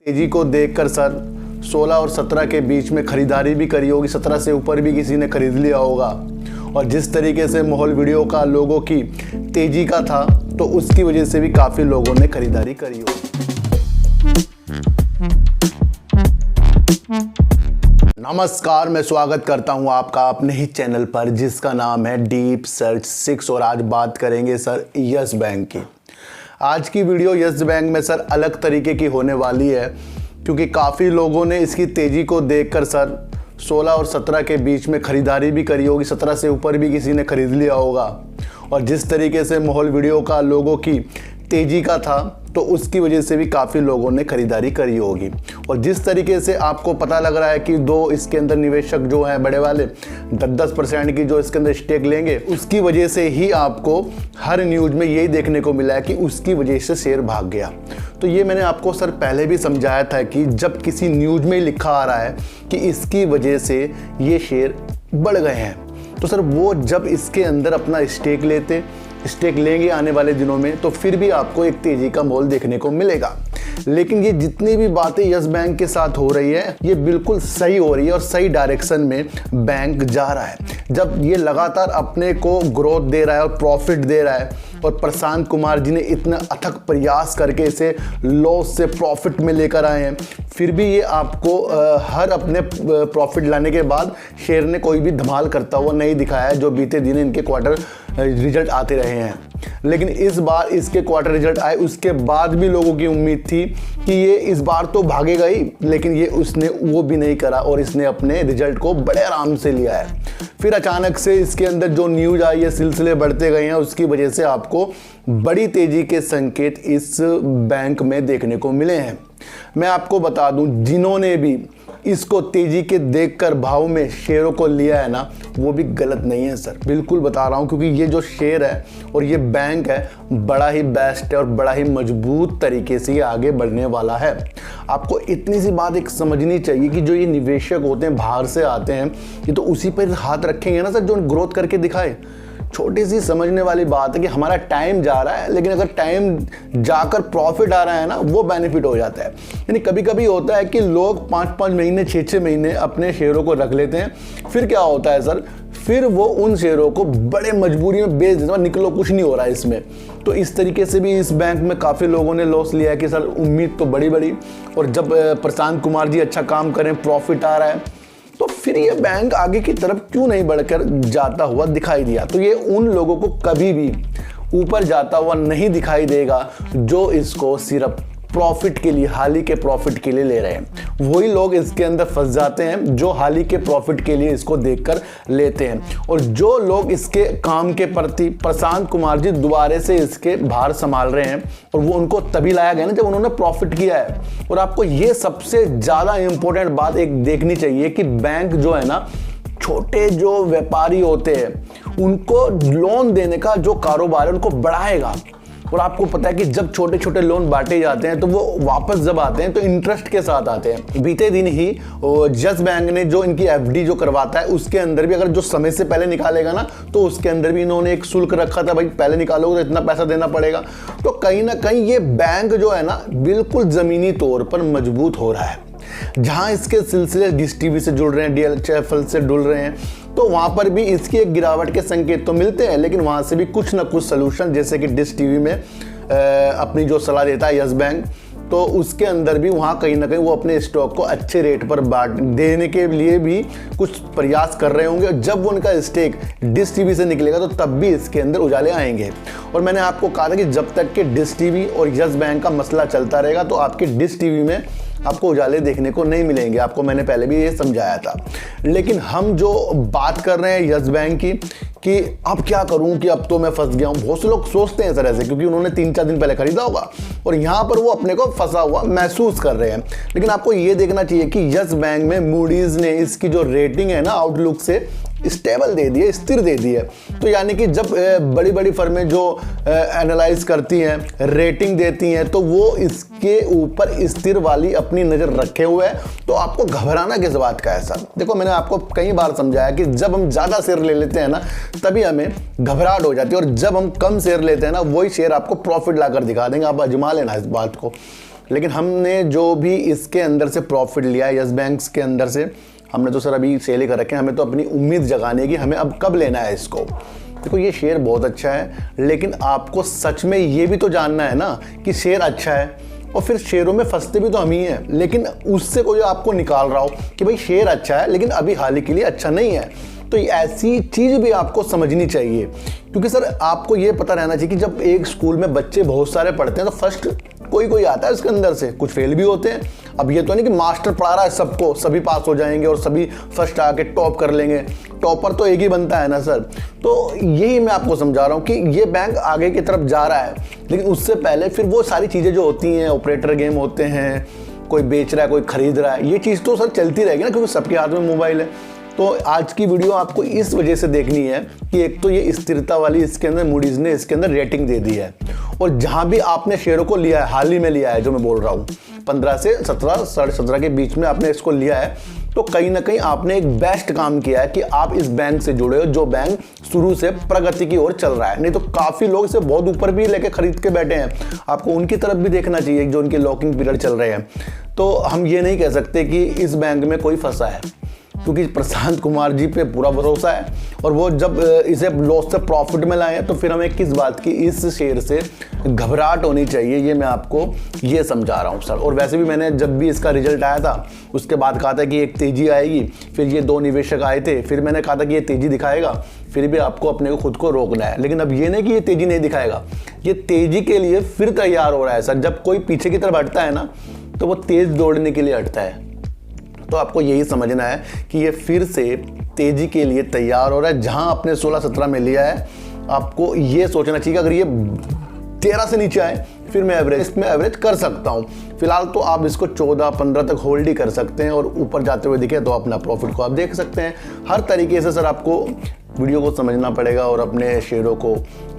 तेजी को देखकर सर 16 और 17 के बीच में खरीदारी भी करी होगी, 17 से ऊपर भी किसी ने खरीद लिया होगा। और जिस तरीके से माहौल वीडियो का लोगों की तेजी का था तो उसकी वजह से भी काफ़ी लोगों ने खरीदारी करी होगी। नमस्कार, मैं स्वागत करता हूं आपका अपने ही चैनल पर जिसका नाम है डीप सर्च 6 और आज बात करेंगे सर यस बैंक की। आज की वीडियो यस बैंक में सर अलग तरीके की होने वाली है क्योंकि काफ़ी लोगों ने इसकी तेज़ी को देखकर सर 16 और 17 के बीच में ख़रीदारी भी करी होगी, 17 से ऊपर भी किसी ने ख़रीद लिया होगा। और जिस तरीके से माहौल वीडियो का लोगों की तेज़ी का था तो उसकी वजह से भी काफ़ी लोगों ने खरीदारी करी होगी। और जिस तरीके से आपको पता लग रहा है कि दो इसके अंदर निवेशक जो हैं बड़े वाले 10% की जो इसके अंदर स्टेक लेंगे, उसकी वजह से ही आपको हर न्यूज़ में यही देखने को मिला है कि उसकी वजह से शेयर भाग गया। तो ये मैंने आपको सर पहले भी समझाया था कि जब किसी न्यूज़ में लिखा आ रहा है कि इसकी वजह से ये शेयर बढ़ गए हैं तो सर वो जब इसके अंदर अपना स्टेक लेंगे आने वाले दिनों में तो फिर भी आपको एक तेजी का मोल देखने को मिलेगा। लेकिन ये जितनी भी बातें यस बैंक के साथ हो रही है ये बिल्कुल सही हो रही है और सही डायरेक्शन में बैंक जा रहा है। जब ये लगातार अपने को ग्रोथ दे रहा है और प्रॉफिट दे रहा है और प्रशांत कुमार जी ने इतना अथक प्रयास करके इसे लॉस से प्रॉफिट में लेकर आए हैं, फिर भी ये आपको हर अपने प्रॉफिट लाने के बाद शेयर ने कोई भी धमाल करता हुआ नहीं दिखाया है जो बीते दिन इनके क्वार्टर रिजल्ट आते रहे हैं। लेकिन इस बार इसके क्वार्टर रिजल्ट आए उसके बाद भी लोगों की उम्मीद थी कि ये इस बार तो भागेगा ही, लेकिन ये उसने वो भी नहीं करा और इसने अपने रिजल्ट को बड़े आराम से लिया है। फिर अचानक से इसके अंदर जो न्यूज़ आई है, सिलसिले बढ़ते गए हैं, उसकी वजह से आपको बड़ी तेज़ी के संकेत इस बैंक में देखने को मिले हैं। मैं आपको बता दूं, जिन्होंने भी इसको तेजी के देखकर भाव में शेयरों को लिया है ना, वो भी गलत नहीं है सर, बिल्कुल बता रहा हूँ। क्योंकि ये जो शेयर है और ये बैंक है बड़ा ही बेस्ट है और बड़ा ही मजबूत तरीके से ये आगे बढ़ने वाला है। आपको इतनी सी बात एक समझनी चाहिए कि जो ये निवेशक होते हैं बाहर से आते हैं, ये तो उसी पर हाथ रखेंगे ना सर जो ग्रोथ करके दिखाए। छोटी सी समझने वाली बात है कि हमारा टाइम जा रहा है, लेकिन अगर टाइम जाकर प्रॉफिट आ रहा है ना, वो बेनिफिट हो जाता है। यानी कभी कभी होता है कि लोग 5-5 महीने 6-6 महीने अपने शेयरों को रख लेते हैं, फिर क्या होता है सर, फिर वो उन शेयरों को बड़े मजबूरी में बेच देते हैं, निकलो कुछ नहीं हो रहा है इसमें। तो इस तरीके से भी इस बैंक में काफ़ी लोगों ने लॉस लिया है कि सर उम्मीद तो बड़ी और जब प्रशांत कुमार जी अच्छा काम करें, प्रॉफिट आ रहा है, तो फिर ये बैंक आगे की तरफ क्यों नहीं बढ़कर जाता हुआ दिखाई दिया। तो ये उन लोगों को कभी भी ऊपर जाता हुआ नहीं दिखाई देगा जो इसको सिर्फ प्रॉफिट के लिए, हाल ही के प्रॉफिट के लिए ले रहे हैं। वही लोग इसके अंदर फंस जाते हैं जो हाल ही के प्रॉफिट के लिए इसको देखकर लेते हैं। और जो लोग इसके काम के प्रति, प्रशांत कुमार जी दोबारा से इसके भार संभाल रहे हैं और वो उनको तभी लाया गया ना जब उन्होंने प्रॉफिट किया है। और आपको ये सबसे ज़्यादा इंपॉर्टेंट बात एक देखनी चाहिए कि बैंक जो है ना, छोटे जो व्यापारी होते हैं उनको लोन देने का जो कारोबार है उनको बढ़ाएगा। और आपको पता है कि जब छोटे छोटे लोन बांटे जाते हैं तो वो वापस जब आते हैं तो इंटरेस्ट के साथ आते हैं। बीते दिन ही यस बैंक ने जो इनकी एफडी जो करवाता है उसके अंदर भी अगर जो समय से पहले निकालेगा ना तो उसके अंदर भी इन्होंने एक शुल्क रखा था, भाई पहले निकालोगे तो इतना पैसा देना पड़ेगा। तो कहीं ना कहीं ये बैंक जो है ना बिल्कुल ज़मीनी तौर पर मजबूत हो रहा है। जहां इसके सिलसिले डिश टीवी से जुड़ रहे हैं, DHFL से जुड़ रहे हैं, तो वहां पर भी इसकी एक गिरावट के संकेत तो मिलते हैं, लेकिन वहां से भी कुछ ना कुछ सलूशन, जैसे कि डिश टीवी में अपनी जो सलाह देता है यस बैंक, तो उसके अंदर भी वहाँ कहीं ना कहीं वो अपने स्टॉक को अच्छे रेट पर बांट देने के लिए भी कुछ प्रयास कर रहे होंगे। और जब वो उनका स्टेक डिश टीवी से निकलेगा तो तब भी इसके अंदर उजाले आएंगे। और मैंने आपको कहा था कि जब तक कि डिश टीवी और यस बैंक का मसला चलता रहेगा तो आपके डिश टीवी में आपको उजाले देखने को नहीं मिलेंगे। आपको मैंने पहले भी ये समझाया था। लेकिन हम जो बात कर रहे हैं यस बैंक की कि अब क्या करूं कि अब तो मैं फंस गया हूं, बहुत से लोग सोचते हैं सर ऐसे, क्योंकि उन्होंने 3-4 दिन पहले खरीदा होगा और यहाँ पर वो अपने को फंसा हुआ महसूस कर रहे हैं। लेकिन आपको ये देखना चाहिए कि यस बैंक में मूडीज ने इसकी जो रेटिंग है ना आउटलुक से स्टेबल दे दी है, स्थिर दे दी है। तो यानी कि जब बड़ी बड़ी फर्में जो एनालाइज करती हैं, रेटिंग देती हैं, तो वो इसके ऊपर स्थिर वाली अपनी नज़र रखे हुए है। तो आपको घबराना किस बात का है सर? देखो मैंने आपको कई बार समझाया कि जब हम ज़्यादा शेयर ले लेते हैं ना तभी हमें घबराहट हो जाती है, और जब हम कम शेयर लेते हैं ना वही शेयर आपको प्रॉफिट लाकर दिखा देंगे। आप आजमा लेना इस बात को। लेकिन हमने जो भी इसके अंदर से प्रॉफिट लिया है यस बैंक के अंदर से, हमने तो सर अभी सेल ही कर रखे हैं। हमें तो अपनी उम्मीद जगानी है कि हमें अब कब लेना है इसको। देखो ये शेयर बहुत अच्छा है, लेकिन आपको सच में ये भी तो जानना है ना कि शेयर अच्छा है, और फिर शेयरों में फंसते भी तो हम ही हैं। लेकिन उससे कोई आपको निकाल रहा हो कि भाई शेयर अच्छा है लेकिन अभी हाल ही के लिए अच्छा नहीं है, तो ऐसी चीज़ भी आपको समझनी चाहिए। क्योंकि सर आपको ये पता रहना चाहिए कि जब एक स्कूल में बच्चे बहुत सारे पढ़ते हैं तो फर्स्ट कोई आता है उसके अंदर से, कुछ फेल भी होते हैं। अब ये तो नहीं कि मास्टर पढ़ा रहा है सबको, सभी पास हो जाएंगे और सभी फर्स्ट आके टॉप कर लेंगे। टॉपर तो एक ही बनता है ना सर। तो यही मैं आपको समझा रहा हूँ कि ये बैंक आगे की तरफ जा रहा है, लेकिन उससे पहले फिर वो सारी चीज़ें जो होती हैं, ऑपरेटर गेम होते हैं, कोई बेच रहा है कोई खरीद रहा है, ये चीज़ तो सर चलती रहेगी ना, क्योंकि सबके हाथ में मोबाइल है। तो आज की वीडियो आपको इस वजह से देखनी है कि एक तो ये स्थिरता वाली इसके अंदर मूडीज ने इसके अंदर रेटिंग दे दी है, और जहां भी आपने शेयरों को लिया है, हाल ही में लिया है जो मैं बोल रहा हूँ 15 से 17, 17.5 के बीच में आपने इसको लिया है, तो कहीं ना कहीं आपने एक बेस्ट काम किया है कि आप इस बैंक से जुड़े हो जो बैंक शुरू से प्रगति की ओर चल रहा है। नहीं तो काफ़ी लोग इसे बहुत ऊपर भी लेके खरीद के बैठे हैं। आपको उनकी तरफ भी देखना चाहिए जो उनके लॉकिंग पीरियड चल रहे हैं। तो हम ये नहीं कह सकते कि इस बैंक में कोई फंसा है, क्योंकि प्रशांत कुमार जी पे पूरा भरोसा है, और वो जब इसे लॉस से प्रॉफिट में लाए हैं तो फिर हमें किस बात की इस शेयर से घबराहट होनी चाहिए, ये मैं आपको ये समझा रहा हूँ सर। और वैसे भी मैंने जब भी इसका रिजल्ट आया था उसके बाद कहा था कि एक तेज़ी आएगी, फिर ये 2 निवेशक आए थे, फिर मैंने कहा था कि ये तेज़ी दिखाएगा, फिर भी आपको अपने को खुद को रोकना है। लेकिन अब ये नहीं कि ये तेज़ी नहीं दिखाएगा, ये तेज़ी के लिए फिर तैयार हो रहा है सर। जब कोई पीछे की तरफ हटता है ना तो वो तेज़ दौड़ने के लिए हटता है। तो आपको यही समझना है कि ये फिर से तेजी के लिए तैयार हो रहा है। जहां आपने 16-17 में लिया है, आपको ये सोचना चाहिए कि अगर ये 13 से नीचे आए फिर मैं एवरेज कर सकता हूं। फिलहाल तो आप इसको 14-15 तक होल्ड ही कर सकते हैं, और ऊपर जाते हुए दिखे तो अपना प्रॉफिट को आप देख सकते हैं। हर तरीके से सर आपको वीडियो को समझना पड़ेगा और अपने शेयरों को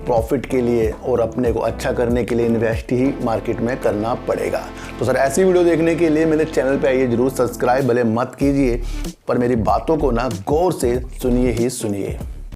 प्रॉफिट के लिए और अपने को अच्छा करने के लिए इन्वेस्ट ही मार्केट में करना पड़ेगा। तो सर ऐसी वीडियो देखने के लिए मेरे चैनल पे आइए, जरूर सब्सक्राइब भले मत कीजिए, पर मेरी बातों को ना गौर से सुनिए ही सुनिए।